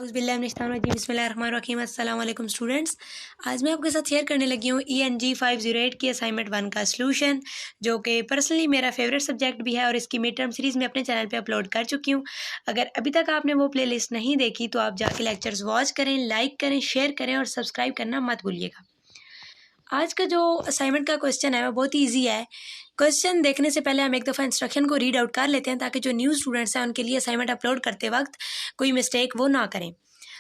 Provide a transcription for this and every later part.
बिस्मिल्लाहिर्रहमानिर्रहीम। अस्सलाम वालेकुम स्टूडेंट्स। आज मैं आपके साथ शेयर करने लगी हूँ ENG 508 की असाइनमेंट 1 का सलूशन, जो कि पर्सनली मेरा फेवरेट सब्जेक्ट भी है और इसकी मिड टर्म सीरीज़ में अपने चैनल पे अपलोड कर चुकी हूँ। अगर अभी तक आपने वो प्लेलिस्ट नहीं देखी तो आप जाके लेक्चर्स वॉच करें, लाइक करें, शेयर करें और सब्सक्राइब करना मत भूलिएगा। आज का जो असाइनमेंट का क्वेश्चन है वो बहुत ही ईजी है। क्वेश्चन देखने से पहले हम एक दफ़ा इंस्ट्रक्शन को रीड आउट कर लेते हैं ताकि जो न्यू स्टूडेंट्स हैं उनके लिए असाइनमेंट अपलोड करते वक्त कोई मिस्टेक वो ना करें।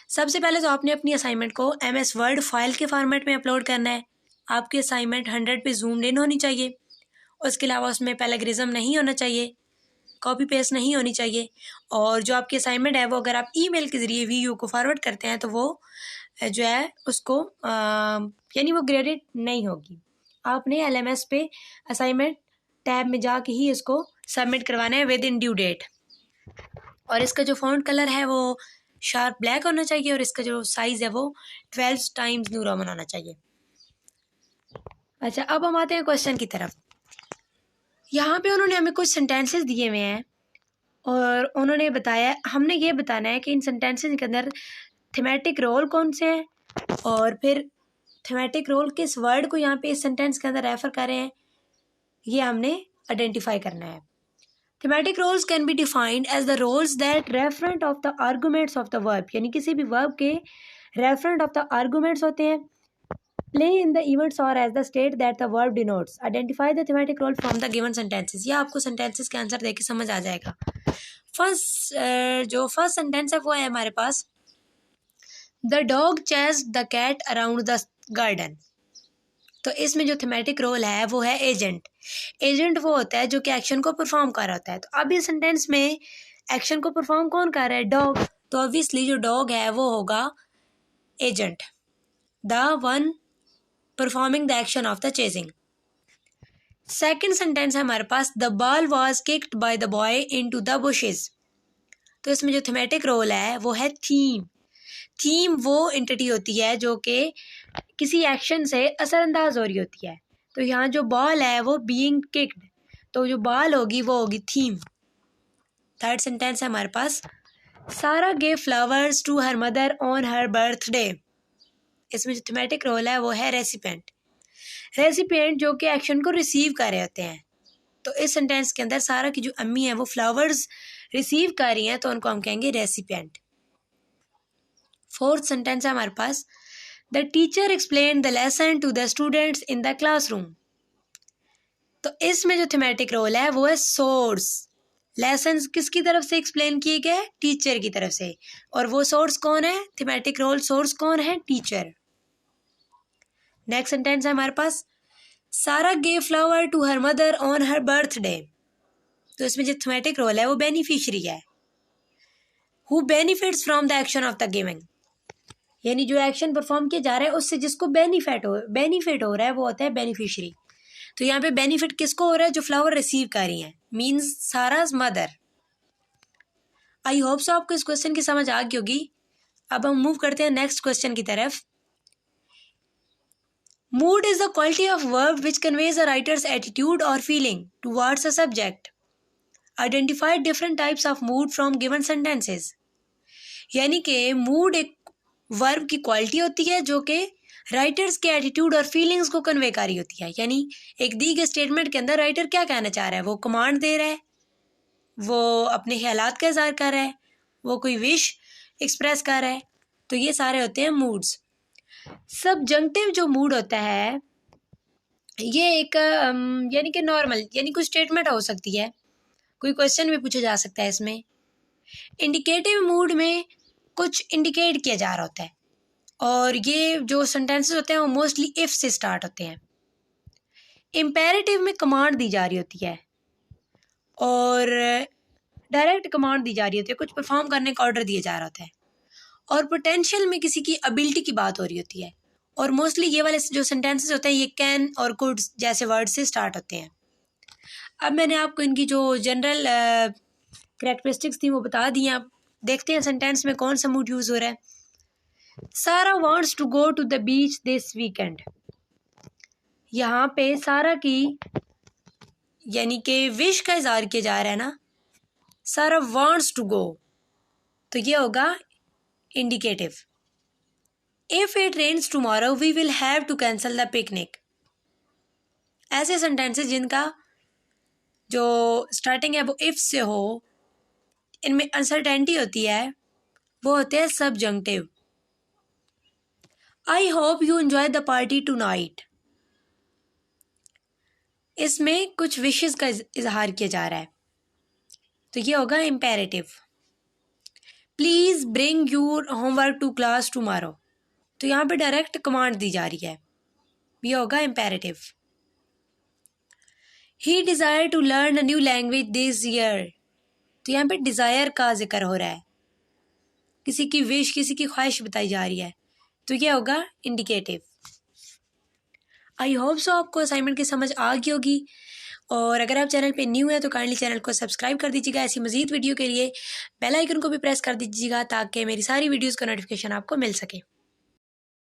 सबसे पहले तो आपने अपनी असाइनमेंट को MS वर्ड फाइल के फॉर्मेट में अपलोड करना है। आपकी असाइनमेंट 100 पे जूम्ड इन होनी चाहिए। उसके अलावा उसमें प्लेगरिज्म नहीं होना चाहिए, कॉपी पेस्ट नहीं होनी चाहिए। और जो आपकी असाइनमेंट है वो अगर आप ईमेल के ज़रिए VU को फॉरवर्ड करते हैं तो वो जो है उसको यानी वो ग्रेडेड नहीं होगी। आपने LMS पे असाइनमेंट टैब में जाके ही इसको सबमिट करवाना है विद इन ड्यू डेट। और इसका जो फॉन्ट कलर है वो शार्प ब्लैक होना चाहिए और इसका जो साइज़ है वो 12 टाइम्स न्यू रोमन होना चाहिए। अच्छा, अब हम आते हैं क्वेश्चन की तरफ। यहाँ पे उन्होंने हमें कुछ सेंटेंसेस दिए हुए हैं और उन्होंने बताया, हमने ये बताना है कि इन सेंटेंसेस के अंदर थीमेटिक रोल कौन से हैं और फिर थीमेटिक रोल किस वर्ड को यहाँ पे इस सेंटेंस के अंदर रेफर कर रहे हैं, ये हमने आइडेंटिफाई करना है। Thematic roles can be defined as the roles that referent of the arguments of the verb, यानी किसी भी verb के referent of the arguments होते हैं, play in the events or as the state that the verb denotes. Identify the thematic role from the given sentences. यह आपको sentences के answer देके समझ आ जाएगा। जो फर्स्ट सेंटेंस है वो है हमारे पास The dog chased the cat around the garden. तो इसमें जो थीमेटिक रोल है वो है एजेंट। एजेंट वो होता है जो कि एक्शन को परफॉर्म कर रहा होता है। तो अब इस सेंटेंस में एक्शन को परफॉर्म कौन कर रहा है? डॉग। तो ऑब्वियसली जो डॉग है वो होगा agent, the one performing the action of the chasing. Second sentence है हमारे पास the ball was kicked by the boy into the bushes. तो इसमें जो थीमेटिक रोल है वो है थीम। थीम वो एंटिटी होती है जो कि किसी एक्शन से असरअंदाज हो रही होती है। तो यहाँ जो बॉल है वो बीइंग किक्ड, तो जो बॉल होगी वो होगी थीम। थर्ड सेंटेंस है हमारे पास Sara gave flowers to her mother on her birthday. इसमें जो थीमेटिक रोल है वो है रेसिपिएंट। रेसिपिएंट जो कि एक्शन को रिसीव कर रहे होते हैं। तो इस सेंटेंस के अंदर सारा की जो अम्मी है वो फ्लावर्स रिसीव कर रही हैं तो उनको हम कहेंगे रेसिपिएंट। फोर्थ सेंटेंस है हमारे पास the teacher explain the lesson to the students in the classroom. तो इसमें जो थीमेटिक रोल है वो है सोर्स। लेसन्स किसकी तरफ से एक्सप्लेन किए गए? टीचर की तरफ से। और वो सोर्स कौन है? थीमेटिक रोल सोर्स कौन है? टीचर। नेक्स्ट सेंटेंस है हमारे पास Sara gave flower to her mother on her birthday. तो इसमें जो थीमेटिक रोल है वो बेनिफिशियरी है, who benefits from the action of the giving. यानी जो एक्शन परफॉर्म किया जा रहा है उससे जिसको बेनिफिट हो रहा है वो होता है बेनिफिशियरी। तो यहाँ पे बेनिफिट किसको हो रहा है? जो फ्लावर रिसीव कर रही हैं, means Sarah's mother. I hope so आपको इस क्वेश्चन की समझ आ गई होगी। अब हम मूव करते हैं नेक्स्ट क्वेश्चन की तरफ। Mood is the quality of verb which conveys a writer's attitude और feeling towards a subject. Identify different types of mood from given sentences. यानी कि मूड एक वर्ब की क्वालिटी होती है जो कि राइटर्स के एटीट्यूड और फीलिंग्स को कन्वे कर रही होती है। यानी एक दी गए स्टेटमेंट के अंदर राइटर क्या कहना चाह रहा है? वो कमांड दे रहा है, वो अपने ख्यालात का इज़हार कर रहा है, वो कोई विश एक्सप्रेस कर रहा है। तो ये सारे होते हैं मूड्स। सबजंक्टिव जो मूड होता है ये एक यानी कि नॉर्मल, यानी कोई स्टेटमेंट हो सकती है, कोई क्वेश्चन भी पूछा जा सकता है इसमें। इंडिकेटिव मूड में कुछ इंडिकेट किया जा रहा होता है और ये जो सेंटेंसेस होते हैं वो मोस्टली इफ से स्टार्ट होते हैं। इम्पेरेटिव में कमांड दी जा रही होती है और डायरेक्ट कमांड दी जा रही होती है, कुछ परफॉर्म करने का ऑर्डर दिया जा रहा होता है। और पोटेंशियल में किसी की एबिलिटी की बात हो रही होती है। और मोस्टली ये वाले जो सेंटेंसेस होते हैं ये कैन और कुड जैसे वर्ड से स्टार्ट होते हैं। अब मैंने आपको इनकी जो जनरल कैरेक्टरिस्टिक्स थी वो बता दी। आप देखते हैं सेंटेंस में कौन सा मूड यूज़ हो रहा है। Sara wants to go to the beach this weekend. यहाँ पे सारा की यानी कि विश का इज़हार किया जा रहा है ना। सारा वॉन्ट्स टू गो, तो ये होगा indicative. If it rains tomorrow we will have to cancel the picnic. ऐसे सेंटेंसेस जिनका जो स्टार्टिंग है वो इफ से हो, इनमें अनसर्टेनिटी होती है, वो होते हैं subjunctive. I hope you enjoy the party tonight. इसमें कुछ विशेस का इजहार किया जा रहा है, तो ये होगा imperative. Please bring your homework to class tomorrow, तो यहाँ पे डायरेक्ट कमांड दी जा रही है, ये होगा imperative. He desire to learn a new language this year, तो यहाँ पे डिजायर का जिक्र हो रहा है, किसी की विश, किसी की ख्वाहिश बताई जा रही है, तो ये होगा इंडिकेटिव। आई होप सो आपको असाइनमेंट की समझ आ गई होगी, और अगर आप चैनल पे न्यू हैं तो काइंडली चैनल को सब्सक्राइब कर दीजिएगा। ऐसी मजीद वीडियो के लिए बेल आइकन को भी प्रेस कर दीजिएगा ताकि मेरी सारी वीडियोस का नोटिफिकेशन आपको मिल सके।